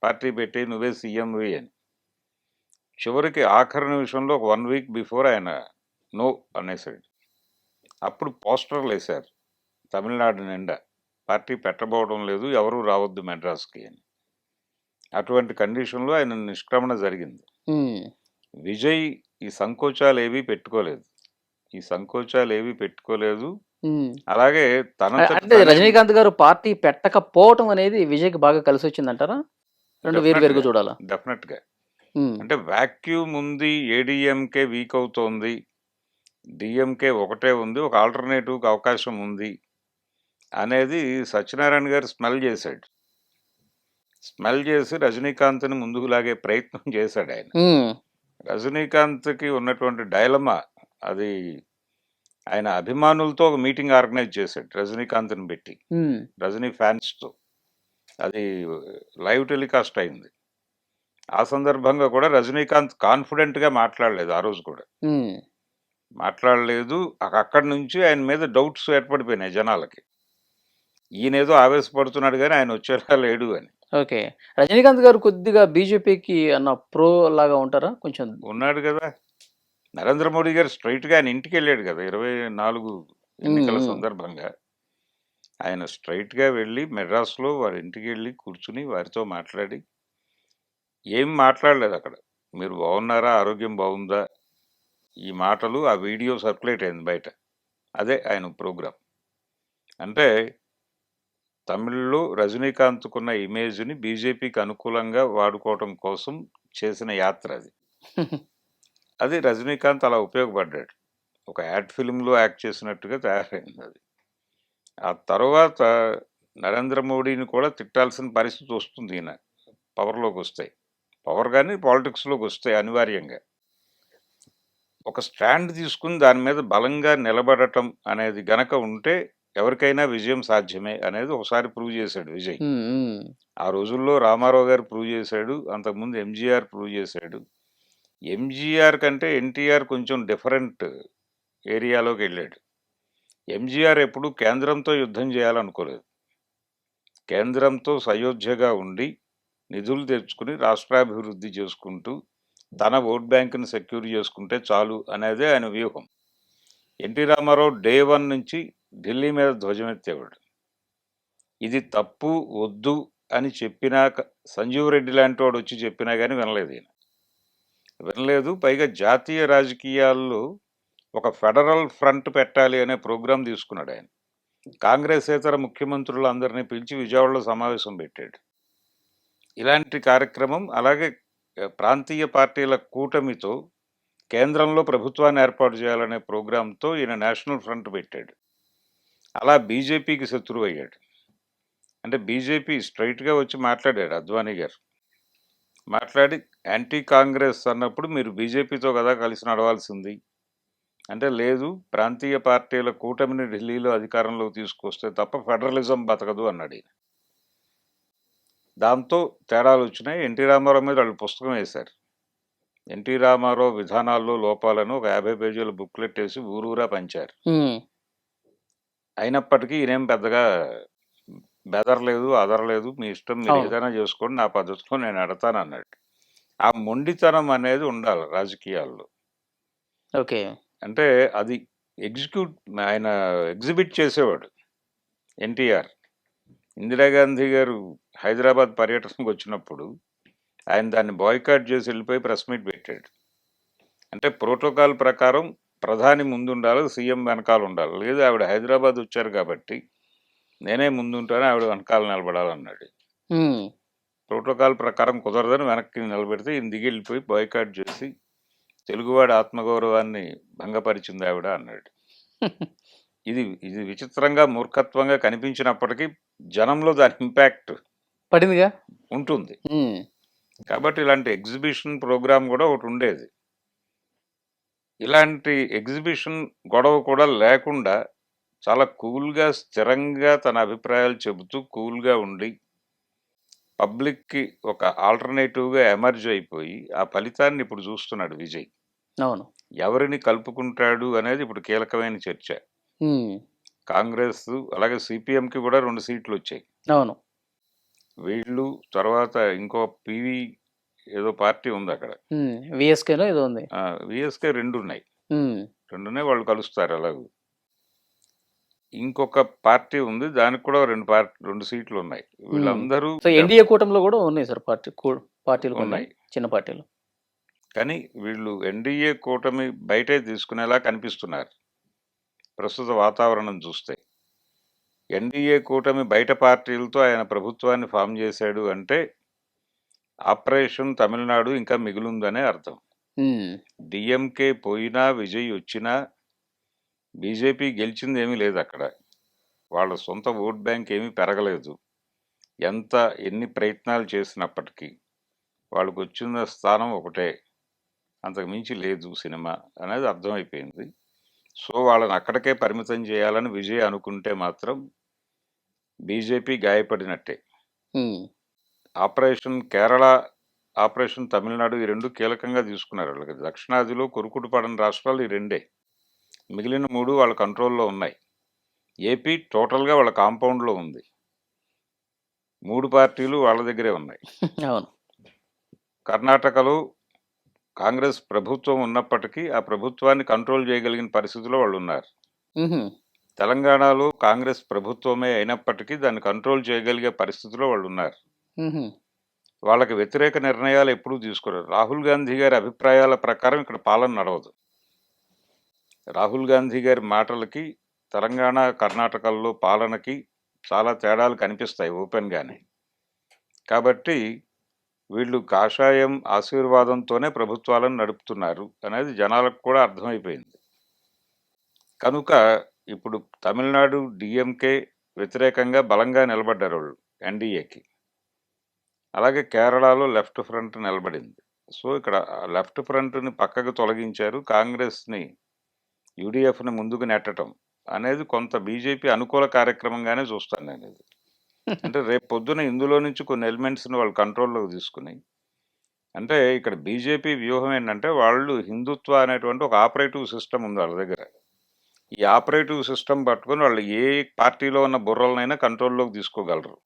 పార్టీ పెట్టి నువ్వే సీఎంవి అని. చివరికి ఆఖరి నిమిషంలో ఒక 1 వీక్ బిఫోర్ ఆయన నో అనేసాడు. అప్పుడు పోస్టర్లు వేశారు తమిళనాడు నిండా, పార్టీ పెట్టబోవడం లేదు, ఎవరూ రావద్దు మెడ్రాస్కి అని. అటువంటి కండిషన్లో ఆయన నిష్క్రమణ జరిగింది. ఉమ్, విజయ్ ఈ సంకోచాలు ఏవి పెట్టుకోలేదు. ఉమ్. అలాగే తనంతట అంటే తానే రజనీకాంత్ గారు పార్టీ పెట్టకపోవటం అనేది విజయ్కి బాగా కలిసి వచ్చిందంటారా? రెండు వేరు వేరుగా డెఫినెట్గా చూడాలా? డెఫినెట్గా ఉమ్, అంటే వాక్యూమ్ ఉంది. ఏడీఎంకే వీక్ అవుతోంది, డిఎంకే ఒకటే ఉంది, ఒక ఆల్టర్నేటివ్కి అవకాశం ఉంది అనేది సత్యనారాయణ గారు స్మెల్ చేసి రజనీకాంత్ని ముందుకు లాగే ప్రయత్నం చేశాడు ఆయన. ఉమ్, రజనీకాంత్కి ఉన్నటువంటి డైలమా అది. ఆయన అభిమానులతో ఒక మీటింగ్ ఆర్గనైజ్ చేశాడు రజనీకాంత్ని పెట్టి, ఉమ్, రజనీ ఫ్యాన్స్తో. అది లైవ్ టెలికాస్ట్ అయింది. ఆ సందర్భంగా కూడా రజనీకాంత్ కాన్ఫిడెంట్గా మాట్లాడలేదు. ఆ రోజు కూడా ఉమ్. మాట్లాడలేదు. అక్కడి నుంచి ఆయన మీద డౌట్స్ ఏర్పడిపోయినాయి జనాలకి. ఈయనేదో ఆవేశపడుతున్నాడు కానీ ఆయన వచ్చేలా లేడు అని. ఓకే. రజనీకాంత్ గారు కొద్దిగా బీజేపీకి అన్న ప్రో లాగా ఉంటారా కొంచెం? ఉన్నాడు కదా. నరేంద్ర మోడీ గారు స్ట్రైట్గా ఆయన ఇంటికి వెళ్ళాడు కదా 24 ఎన్నికల ఉమ్, సందర్భంగా. ఆయన స్ట్రైట్గా వెళ్ళి మెడ్రాస్లో వారి ఇంటికి వెళ్ళి కూర్చుని వారితో మాట్లాడి ఏం మాట్లాడలేదు అక్కడ. మీరు బాగున్నారా, ఆరోగ్యం బాగుందా, ఈ మాటలు, ఆ వీడియో సర్క్యులేట్ అయింది బయట. అదే ఆయన ప్రోగ్రాం. అంటే తమిళ్లో రజనీకాంత్కున్న ఇమేజ్ని బీజేపీకి అనుకూలంగా వాడుకోవటం కోసం చేసిన యాత్ర అది. అది రజనీకాంత్ అలా ఉపయోగపడ్డాడు. ఒక యాడ్ ఫిల్మ్లో యాక్ట్ చేసినట్టుగా తయారైంది అది. ఆ తర్వాత నరేంద్ర మోడీని కూడా తిట్టాల్సిన పరిస్థితి వస్తుంది ఈయన పవర్లోకి వస్తాయి. పవర్ కానీ పాలిటిక్స్లోకి వస్తాయి అనివార్యంగా. ఒక స్టాండ్ తీసుకుని దాని మీద బలంగా నిలబడటం అనేది గనక ఉంటే ఎవరికైనా విజయం సాధ్యమే అనేది ఒకసారి ప్రూవ్ చేశాడు విజయ్. ఉమ్, ఉమ్. ఆ రోజుల్లో రామారావు గారు ప్రూవ్ చేశాడు. అంతకుముందు ఎంజీఆర్ ప్రూవ్ చేశాడు. ఎంజీఆర్ కంటే ఎన్టీఆర్ కొంచెం డిఫరెంట్ ఏరియాలోకి వెళ్ళాడు. ఎంజీఆర్ ఎప్పుడు కేంద్రంతో యుద్ధం చేయాలనుకోలేదు. కేంద్రంతో సయోధ్యగా ఉండి నిధులు తెచ్చుకుని రాష్ట్రాభివృద్ధి చేసుకుంటూ తన ఓట్ బ్యాంకుని సెక్యూర్ చేసుకుంటే చాలు అనేదే ఆయన వ్యూహం. ఎన్టీ రామారావు డే 1 నుంచి ఢిల్లీ మీద ధ్వజమెత్తేవాడు. ఇది తప్పు, వద్దు అని చెప్పినాక సంజీవ్ రెడ్డి లాంటి వాడు వచ్చి చెప్పినా కానీ వినలేదు ఈయన. వినలేదు. పైగా జాతీయ రాజకీయాల్లో ఒక ఫెడరల్ ఫ్రంట్ పెట్టాలి అనే ప్రోగ్రాం తీసుకున్నాడు ఆయన. కాంగ్రెసేతర ముఖ్యమంత్రులందరినీ పిలిచి విజయవాడలో సమావేశం పెట్టాడు. ఇలాంటి కార్యక్రమం అలాగే ప్రాంతీయ పార్టీల కూటమితో కేంద్రంలో ప్రభుత్వాన్ని ఏర్పాటు చేయాలనే ప్రోగ్రాంతో ఈయన నేషనల్ ఫ్రంట్ పెట్టాడు. అలా బీజేపీకి శత్రువు అయ్యాడు. అంటే బీజేపీ స్ట్రైట్గా వచ్చి మాట్లాడాడు అద్వానీ గారు. మాట్లాడి యాంటీ కాంగ్రెస్ అన్నప్పుడు మీరు బీజేపీతో కదా కలిసి నడవాల్సింది అంటే, లేదు ప్రాంతీయ పార్టీల కూటమిని ఢిల్లీలో అధికారంలోకి తీసుకొస్తే తప్ప ఫెడరలిజం బతకదు అన్నాడు ఈయన. దాంతో తేడాలు వచ్చినాయి. ఎన్టీ రామారావు మీద వాళ్ళు పుస్తకం వేశారు. ఎన్టీ రామారావు విధానాల్లో లోపాలను ఒక 50 పేజీల బుక్లెట్ వేసి ఊరూరా పంచారు. అయినప్పటికీ ఈయనేం పెద్దగా బెదరలేదు, అదరలేదు. మీ ఇష్టం, మీరు అవును. ఏదైనా చేసుకోండి, నా పద్ధతిలో నేను ఎడతాను అన్నాడు. ఆ మొండితనం అనేది ఉండాలి రాజకీయాల్లో. ఓకే. అంటే అది ఆయన ఎగ్జిబిట్ చేసేవాడు ఎన్టీఆర్. ఇందిరాగాంధీ గారు హైదరాబాద్ పర్యటనకు వచ్చినప్పుడు ఆయన దాన్ని బాయ్కాట్ చేసి వెళ్ళిపోయి ప్రెస్ మీట్ పెట్టాడు. అంటే ప్రోటోకాల్ ప్రకారం ప్రధాని ముందుండాలి, సీఎం వెనకాల ఉండాలి. లేదు ఆవిడ హైదరాబాద్ వచ్చారు కాబట్టి నేనే ముందుంటాను, ఆవిడ వెనకాల నిలబడాలన్నాడు. ప్రోటోకాల్ ప్రకారం కుదరదని వెనక్కి నిలబెడితే ఈయన దిగి వెళ్ళిపోయి బాయ్కాట్ చేసి తెలుగువాడి ఆత్మగౌరవాన్ని భంగపరిచింది ఆవిడ అన్నాడు. ఇది ఇది విచిత్రంగా మూర్ఖత్వంగా కనిపించినప్పటికీ జనంలో దాని ఇంపాక్ట్ పడిందిగా. ఉంటుంది. కాబట్టి ఇలాంటి ఎగ్జిబిషన్ ప్రోగ్రామ్ కూడా ఒకటి ఉండేది. ఇలాంటి ఎగ్జిబిషన్ గొడవ కూడా లేకుండా చాలా కూల్గా స్థిరంగా తన అభిప్రాయాలు చెబుతూ కూల్గా ఉండి పబ్లిక్కి ఒక ఆల్టర్నేటివ్గా ఎమర్జ్ అయిపోయి ఆ ఫలితాన్ని ఇప్పుడు చూస్తున్నాడు విజయ్. అవును. ఎవరిని కలుపుకుంటాడు అనేది ఇప్పుడు కీలకమైన చర్చ. కాంగ్రెస్ అలాగే సిపిఎంకి కూడా 2 సీట్లు వచ్చాయి. అవును. వీళ్ళు తర్వాత ఇంకో పివి ఏదో పార్టీ ఉంది అక్కడ, విఎస్కేలో ఏదో ఉంది. విఎస్కే 2 ఉన్నాయి. 2 ఉన్నాయి, వాళ్ళు కలుస్తారు. అలాగే ఇంకొక పార్టీ ఉంది, దానికి కూడా 2 సీట్లు ఉన్నాయి. వీళ్ళందరూ సో ఎన్డీఏ కూటమిలో కూడా ఉన్నాయి సార్ పార్టీలు ఉన్నాయి. ఉన్నాయి, చిన్న పార్టీలు. కానీ వీళ్ళు ఎన్డీఏ కూటమి బయటే తీసుకునేలా కనిపిస్తున్నారు ప్రస్తుత వాతావరణం చూస్తే. ఎన్డీఏ కూటమి బయట పార్టీలతో ఆయన ప్రభుత్వాన్ని ఫామ్ చేశాడు అంటే ఆపరేషన్ తమిళనాడు ఇంకా మిగులుందనే అర్థం. డిఎంకే పోయినా విజయ్ వచ్చినా బీజేపీ గెలిచింది ఏమీ లేదు అక్కడ. వాళ్ళ సొంత ఓట్ బ్యాంక్ ఏమీ పెరగలేదు. ఎన్ని ప్రయత్నాలు చేసినప్పటికీ వాళ్ళకు వచ్చిన స్థానం ఒకటే, అంతకు మించి లేదు సినిమా అనేది అర్థమైపోయింది. సో వాళ్ళని అక్కడికే పరిమితం చేయాలని విజయ్ అనుకుంటే మాత్రం బీజేపీ గాయపడినట్టే. ఆపరేషన్ కేరళ, ఆపరేషన్ తమిళనాడు ఈ 2 కీలకంగా తీసుకున్నారు. వాళ్ళకి దక్షిణాదిలో కొరుకుడు పడని రాష్ట్రాలు ఈ 2. మిగిలిన 3 వాళ్ళ కంట్రోల్లో ఉన్నాయి. ఏపీ టోటల్గా వాళ్ళ కాంపౌండ్లో ఉంది. 3 పార్టీలు వాళ్ళ దగ్గరే ఉన్నాయి. అవును. కర్ణాటకలో కాంగ్రెస్ ప్రభుత్వం ఉన్నప్పటికీ ఆ ప్రభుత్వాన్ని కంట్రోల్ చేయగలిగిన పరిస్థితిలో వాళ్ళు ఉన్నారు. తెలంగాణలో కాంగ్రెస్ ప్రభుత్వమే అయినప్పటికీ దాన్ని కంట్రోల్ చేయగలిగే పరిస్థితిలో వాళ్ళు ఉన్నారు. వాళ్ళకి వ్యతిరేక నిర్ణయాలు ఎప్పుడూ తీసుకోరు. రాహుల్ గాంధీ గారి అభిప్రాయాల ప్రకారం ఇక్కడ పాలన నడవదు. రాహుల్ గాంధీ గారి మాటలకి తెలంగాణ, కర్ణాటకల్లో పాలనకి చాలా తేడాలు కనిపిస్తాయి ఓపెన్గానే. కాబట్టి వీళ్ళు కాషాయం ఆశీర్వాదంతోనే ప్రభుత్వాలను నడుపుతున్నారు అనేది జనాలకు కూడా అర్థమైపోయింది. కనుక ఇప్పుడు తమిళనాడు డిఎంకే వ్యతిరేకంగా బలంగా నిలబడ్డారు వాళ్ళు ఎన్డీఏకి. అలాగే కేరళలో లెఫ్ట్ ఫ్రంట్ నిలబడింది. సో ఇక్కడ లెఫ్ట్ ఫ్రంట్ని పక్కకు తొలగించారు. కాంగ్రెస్ని, యూడిఎఫ్ని ముందుకు నెట్టడం అనేది కొంత బీజేపీ అనుకూల కార్యక్రమంగానే చూస్తాను నేను ఇది. అంటే రేపు పొద్దున ఇందులో నుంచి కొన్ని ఎలిమెంట్స్ని వాళ్ళు కంట్రోల్లోకి తీసుకుని, అంటే ఇక్కడ బీజేపీ వ్యూహం ఏంటంటే వాళ్ళు హిందుత్వ అనేటువంటి ఒక ఆపరేటివ్ సిస్టమ్ ఉంది వాళ్ళ దగ్గర. ఈ ఆపరేటివ్ సిస్టమ్ పట్టుకొని వాళ్ళు ఏ పార్టీలో ఉన్న బుర్రలనైనా కంట్రోల్లోకి తీసుకోగలరు.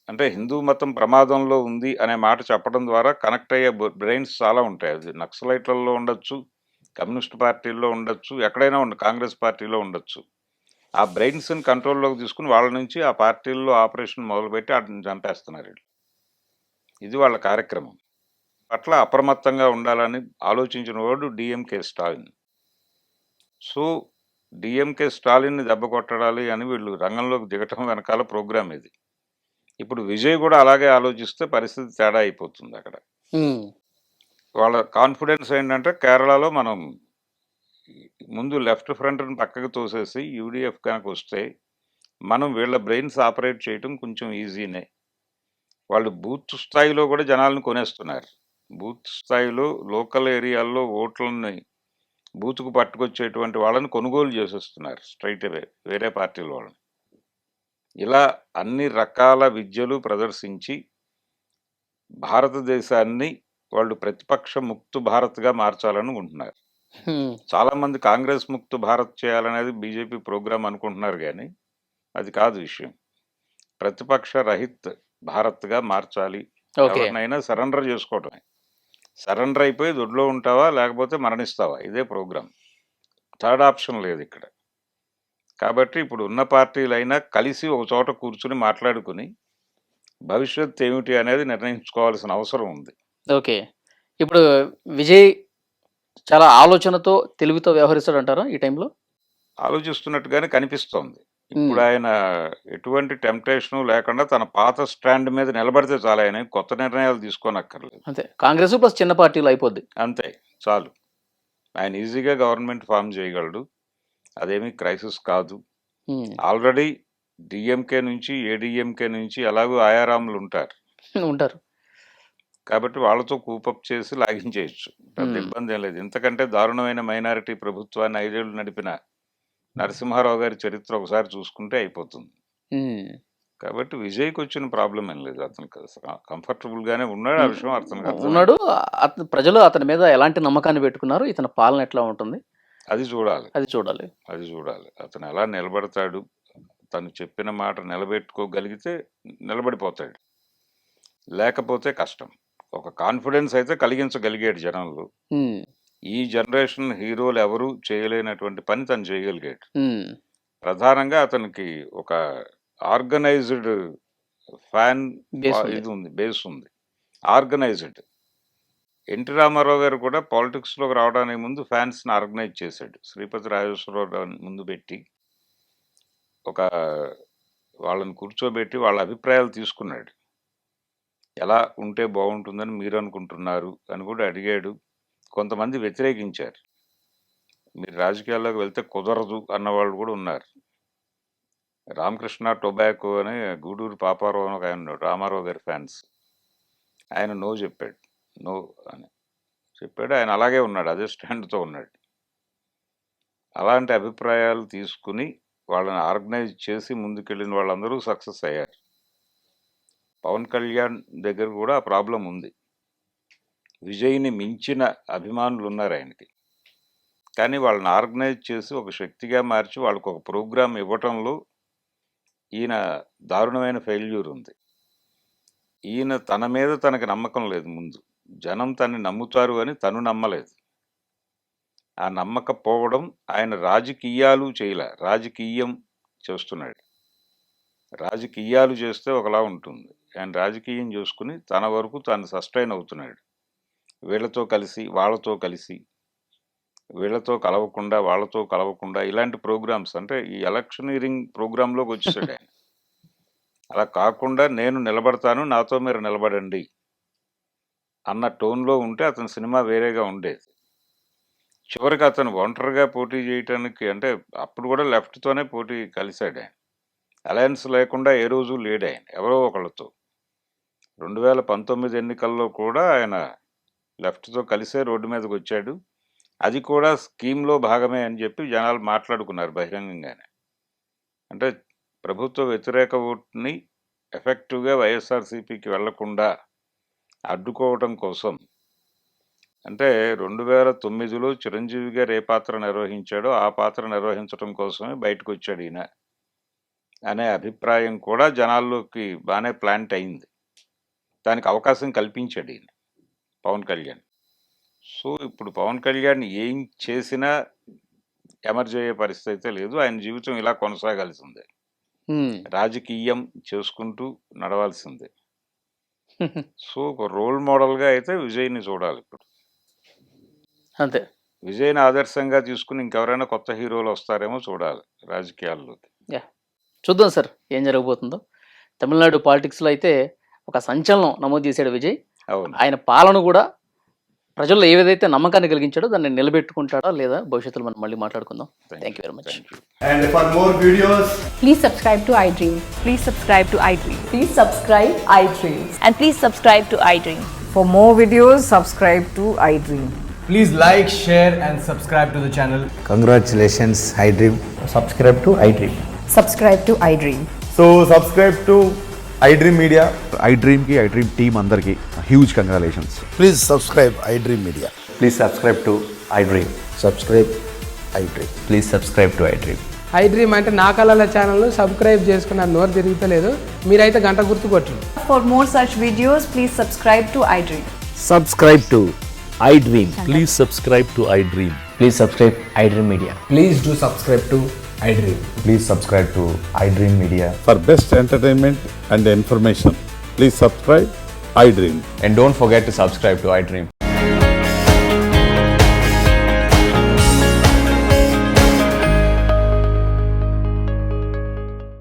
అంటే హిందూ మతం ప్రమాదంలో ఉంది అనే మాట చెప్పడం ద్వారా కనెక్ట్ అయ్యే బ్రెయిన్స్ చాలా ఉంటాయి. అది నక్సలైట్లలో ఉండొచ్చు, కమ్యూనిస్ట్ పార్టీల్లో ఉండొచ్చు, ఎక్కడైనా కాంగ్రెస్ పార్టీలో ఉండొచ్చు. ఆ బ్రెయిన్స్ని కంట్రోల్లోకి తీసుకుని వాళ్ళ నుంచి ఆ పార్టీల్లో ఆపరేషన్ మొదలుపెట్టి వాటిని చంపేస్తున్నారు. ఇది వాళ్ళ కార్యక్రమం. పట్ల అప్రమత్తంగా ఉండాలని ఆలోచించిన వాడు డిఎంకే స్టాలిన్. సో డిఎంకే స్టాలిన్ని దెబ్బ కొట్టడాలి అని వీళ్ళు రంగంలోకి దిగటం వెనకాల ప్రోగ్రామ్ ఇది. ఇప్పుడు విజయ్ కూడా అలాగే ఆలోచిస్తే పరిస్థితి తేడా అయిపోతుంది అక్కడ. వాళ్ళ కాన్ఫిడెన్స్ ఏంటంటే కేరళలో మనం ముందు లెఫ్ట్ ఫ్రంట్ని పక్కకు తోసేసి యూడిఎఫ్ కనుక వస్తే మనం వీళ్ళ బ్రెయిన్స్ ఆపరేట్ చేయటం కొంచెం ఈజీనే. వాళ్ళు బూత్ స్థాయిలో కూడా జనాలను కొనేస్తున్నారు. బూత్ స్థాయిలో లోకల్ ఏరియాల్లో ఓట్లని బూత్కు పట్టుకొచ్చేటువంటి వాళ్ళని కొనుగోలు చేసేస్తున్నారు స్ట్రైట్ అవే వేరే పార్టీల వాళ్ళని. ఇలా అన్ని రకాల విద్యలు ప్రదర్శించి భారతదేశాన్ని వాళ్ళు ప్రతిపక్ష ముక్త భారత్గా మార్చాలని ఉంటున్నారు. చాలామంది కాంగ్రెస్ ముక్త భారత్ చేయాలనేది బీజేపీ ప్రోగ్రాం అనుకుంటున్నారు, కానీ అది కాదు విషయం. ప్రతిపక్ష రహిత్ భారత్గా మార్చాలి. ఎవరినైనా సరెండర్ చేసుకోవటమే. సరెండర్ అయిపోయి దొడ్లో ఉంటావా లేకపోతే మరణిస్తావా, ఇదే ప్రోగ్రాం. థర్డ్ ఆప్షన్ లేదు ఇక్కడ. కాబట్టి ఇప్పుడు ఉన్న పార్టీలైనా కలిసి ఒక చోట కూర్చుని మాట్లాడుకుని భవిష్యత్ ఏమిటి అనేది నిర్ణయించుకోవాల్సిన అవసరం ఉంది. ఓకే, ఇప్పుడు విజయ్ చాలా ఆలోచనతో తెలివితో వ్యవహరిస్తాడు అంటారా ఈ టైంలో? ఆలోచిస్తున్నట్టుగానే కనిపిస్తోంది. ఇప్పుడు ఆయన ఎటువంటి టెంప్టేషను లేకుండా తన పాత స్టాండ్ మీద నిలబడితే చాలా, ఆయన కొత్త నిర్ణయాలు తీసుకోనక్కర్లేదు. అంతే, కాంగ్రెస్ ప్లస్ చిన్న పార్టీలు అయిపోద్ది, అంతే చాలు. ఆయన ఈజీగా గవర్నమెంట్ ఫామ్ చేయగలడు, అదేమీ క్రైసిస్ కాదు. ఆల్రెడీ డిఎంకే నుంచి ఏడిఎంకే నుంచి ఎలాగో ఆయారాములు ఉంటారు కాబట్టి వాళ్ళతో కూపప్ చేసి లాగించేయచ్చు, పెద్ద ఇబ్బంది ఏం లేదు. ఇంతకంటే దారుణమైన మైనారిటీ ప్రభుత్వాన్ని 5 ఏళ్ళు నడిపిన నరసింహారావు గారి చరిత్ర ఒకసారి చూసుకుంటే అయిపోతుంది. కాబట్టి విజయ్కి వచ్చిన ప్రాబ్లం ఏం లేదు, అతనికి కంఫర్టబుల్ గానే ఉన్నాడు. ఆ విషయం అతనికి ఉన్నాడు. ప్రజలు అతని మీద ఎలాంటి నమ్మకాన్ని పెట్టుకున్నారు, ఇతని పాలన ఎట్లా ఉంటుంది అది చూడాలి. అది చూడాలి. అతను ఎలా నిలబడతాడు, తను చెప్పిన మాట నిలబెట్టుకోగలిగితే నిలబడిపోతాడు, లేకపోతే కష్టం. ఒక కాన్ఫిడెన్స్ అయితే కలిగించగలిగాడు జనంలో. ఈ జనరేషన్ హీరోలు ఎవరు చేయలేనటువంటి పని తను చేయగలిగాడు. ప్రధానంగా అతనికి ఒక ఆర్గనైజ్డ్ ఫ్యాన్ ఇది ఉంది, బేస్ ఉంది, ఆర్గనైజ్డ్. ఎన్టీ రామారావు గారు కూడా పాలిటిక్స్లోకి రావడానికి ముందు ఫ్యాన్స్ని ఆర్గనైజ్ చేశాడు. శ్రీపతి రాజేశ్వరరావు ముందు పెట్టి ఒక వాళ్ళని కూర్చోబెట్టి వాళ్ళ అభిప్రాయాలు తీసుకున్నాడు. ఎలా ఉంటే బాగుంటుందని మీరు అనుకుంటున్నారు అని కూడా అడిగాడు. కొంతమంది వ్యతిరేకించారు, మీరు రాజకీయాల్లోకి వెళ్తే కుదరదు అన్నవాళ్ళు కూడా ఉన్నారు. రామకృష్ణ టొబాకో అని గూడూరు పాపారావు అని ఒక ఆయన ఉన్నాడు, రామారావు గారి ఫ్యాన్స్. ఆయన నో చెప్పాడు, నో అని చెప్పాడు. ఆయన అలాగే ఉన్నాడు, అదే స్టాండ్తో ఉన్నాడు. అలాంటి అభిప్రాయాలు తీసుకుని వాళ్ళని ఆర్గనైజ్ చేసి ముందుకెళ్ళిన వాళ్ళందరూ సక్సెస్ అయ్యారు. పవన్ కళ్యాణ్ దగ్గర కూడా ఆ ప్రాబ్లం ఉంది. విజయ్ని మించిన అభిమానులు ఉన్నారు ఆయనకి, కానీ వాళ్ళని ఆర్గనైజ్ చేసి ఒక శక్తిగా మార్చి వాళ్ళకు ఒక ప్రోగ్రాం ఇవ్వటంలో ఈయన దారుణమైన ఫెయిల్యూర్ ఉంది. ఈయన తన మీద తనకు నమ్మకం లేదు. ముందు జనం తనని నమ్ముతారు అని తను నమ్మలేదు. ఆ నమ్మకపోవడం ఆయన రాజకీయాలు చేయలే, రాజకీయం చేస్తున్నాడు. రాజకీయాలు చేస్తే ఒకలా ఉంటుంది, ఆయన రాజకీయం చేసుకుని తన వరకు తాను సస్టైన్ అవుతున్నాడు. వీళ్ళతో కలిసి వాళ్ళతో కలిసి, వీళ్ళతో కలవకుండా వాళ్ళతో కలవకుండా, ఇలాంటి ప్రోగ్రామ్స్. అంటే ఈ ఎలక్షనీరింగ్ ప్రోగ్రాంలోకి వచ్చేసాడు ఆయన. అలా కాకుండా నేను నిలబడతాను, నాతో మీరు నిలబడండి అన్న టోన్లో ఉంటే అతని సినిమా వేరేగా ఉండేది. చివరికి అతను ఒంటరిగా పోటీ చేయటానికి, అంటే అప్పుడు కూడా లెఫ్ట్తోనే పోటీ కలిశాడు ఆయన. అలయన్స్ లేకుండా ఏ రోజు లేడు ఆయన, ఎవరో ఒకళ్ళతో. 2019 ఎన్నికల్లో కూడా ఆయన లెఫ్ట్తో కలిసే రోడ్డు మీదకి వచ్చాడు. అది కూడా స్కీమ్లో భాగమే అని చెప్పి జనాలు మాట్లాడుకున్నారు బహిరంగంగానే. అంటే ప్రభుత్వ వ్యతిరేక ఓటుని ఎఫెక్టివ్గా వైఎస్ఆర్సీపీకి వెళ్లకుండా అడ్డుకోవటం కోసం, అంటే 2009లో చిరంజీవి గారు ఏ పాత్ర నిర్వహించాడో ఆ పాత్ర నిర్వహించడం కోసమే బయటకు వచ్చాడు ఈయన అనే అభిప్రాయం కూడా జనాల్లోకి బాగానే ప్లాంట్ అయింది. దానికి అవకాశం కల్పించాడు ఈయన పవన్ కళ్యాణ్. సో ఇప్పుడు పవన్ కళ్యాణ్ ఏం చేసినా ఎమర్జ్ అయ్యే పరిస్థితి అయితే లేదు. ఆయన జీవితం ఇలా కొనసాగాల్సిందే, రాజకీయం చేసుకుంటూ నడవాల్సిందే. సో ఒక రోల్ మోడల్గా అయితే విజయ్ని చూడాలి ఇప్పుడు. అంతే. విజయ్ని ఆదర్శంగా తీసుకుని ఇంకెవరైనా కొత్త హీరోలు వస్తారేమో చూడాలి రాజకీయాల్లోకి. చూద్దాం సార్ ఏం జరగబోతుందో. తమిళనాడు పాలిటిక్స్లో అయితే ఒక సంచలనం నమోదు చేశాడు విజయ్. అవును. ఆయన పాలన కూడా ప్రజల్లో ఏదైతే నమ్మకాన్ని కలిగించాడో దాన్ని నిలబెట్టుకుంటాడా లేదా భవిష్యత్తులో మనం మళ్ళీ మాట్లాడుకుందాం. Thank you very much. Thank you. And for more videos, Please subscribe to iDream. Please subscribe to iDream. Please subscribe iDreams. And please subscribe to iDream. For more videos, subscribe to iDream. please like, share, and subscribe to the channel. Congratulations, iDream. Subscribe to iDream. Subscribe to iDream. So subscribe to iDream Media. iDream team andarki huge congratulations. Please subscribe iDream Media. Please subscribe to iDream. Subscribe iDream. Please subscribe to iDream. iDream అంటే నా కళల ఛానల్ను subscribe చేసుకున్న నోరు తిరుగుతలేదు, మీరైతే గంట గుర్తు కొట్టండి. For more such videos, please subscribe to iDream. Subscribe to iDream. Please subscribe to iDream. Please subscribe iDream Media. Please do subscribe to iDream. Please subscribe to iDream Media. For best entertainment and information, please subscribe iDream. And don't forget to subscribe to iDream.